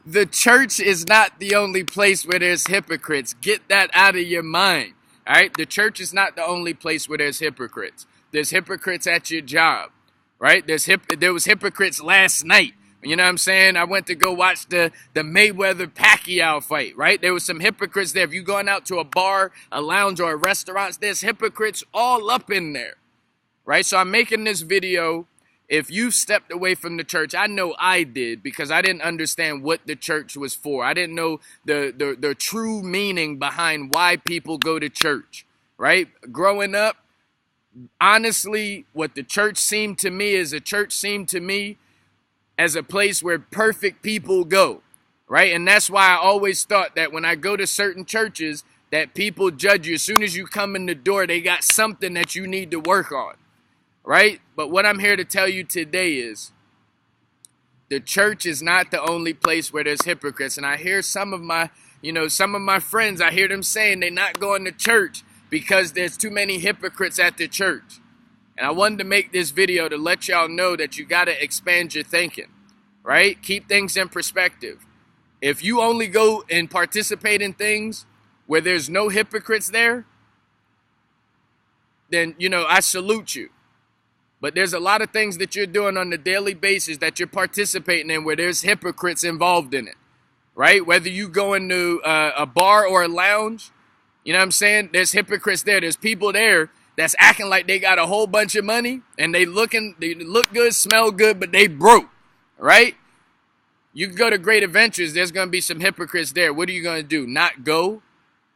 The church is not the only place where there's hypocrites. Get that out of your mind. All right? The church is not the only place where there's hypocrites. There's hypocrites at your job, right? There was hypocrites last night. You know what I'm saying? I went to go watch the Mayweather-Pacquiao fight, right? There was some hypocrites there. If you're going out to a bar, a lounge, or a restaurant, there's hypocrites all up in there, right? So I'm making this video. If you've stepped away from the church, I know I did, because I didn't understand what the church was for. I didn't know the true meaning behind why people go to church, right? Growing up, honestly, what the church seemed to me is as a place where perfect people go, right? And that's why I always thought that when I go to certain churches, that people judge you. As soon as you come in the door, they got something that you need to work on, right? But what I'm here to tell you today is the church is not the only place where there's hypocrites. And I hear some of my friends, I hear them saying they're not going to church because there's too many hypocrites at the church. And I wanted to make this video to let y'all know that you got to expand your thinking, right? Keep things in perspective. If you only go and participate in things where there's no hypocrites there, then, I salute you. But there's a lot of things that you're doing on a daily basis that you're participating in where there's hypocrites involved in it, right? Whether you go into a bar or a lounge, you know what I'm saying? There's hypocrites there. There's people there that's acting like they got a whole bunch of money and they look good, smell good, but they broke, right? You can go to Great Adventures, there's going to be some hypocrites there. What are you going to do? Not go,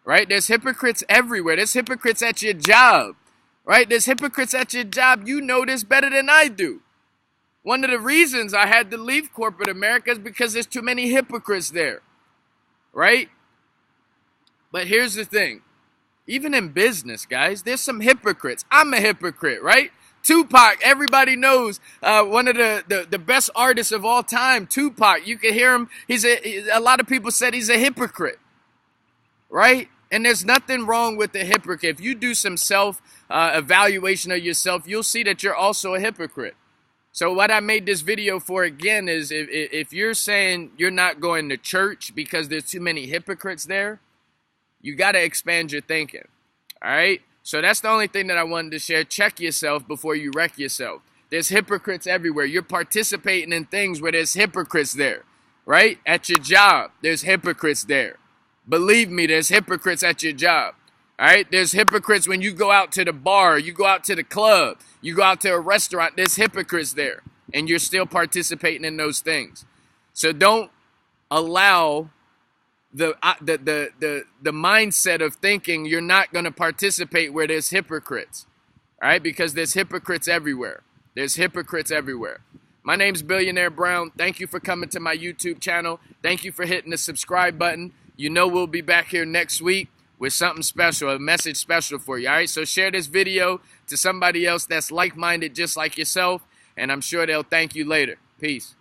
right? There's hypocrites everywhere. There's hypocrites at your job, right? There's hypocrites at your job. You know this better than I do. One of the reasons I had to leave corporate America is because there's too many hypocrites there, right? But here's the thing. Even in business, guys, there's some hypocrites. I'm a hypocrite, right? Tupac, everybody knows, one of the best artists of all time, Tupac. You can hear him. A lot of people said he's a hypocrite, right? And there's nothing wrong with the hypocrite. If you do some self-evaluation of yourself, you'll see that you're also a hypocrite. So what I made this video for, again, is if you're saying you're not going to church because there's too many hypocrites there, you got to expand your thinking, all right? So that's the only thing that I wanted to share. Check yourself before you wreck yourself. There's hypocrites everywhere. You're participating in things where there's hypocrites there, right? At your job, there's hypocrites there. Believe me, there's hypocrites at your job, all right? There's hypocrites when you go out to the bar, you go out to the club, you go out to a restaurant, there's hypocrites there, and you're still participating in those things. So don't allow the mindset of thinking you're not going to participate where there's hypocrites, all right? Because there's hypocrites everywhere. There's hypocrites everywhere. My name's Billionaire Brown. Thank you for coming to my YouTube channel. Thank you for hitting the subscribe button. You know we'll be back here next week with something special, a message special for you, all right? So share this video to somebody else that's like-minded just like yourself, and I'm sure they'll thank you later. Peace.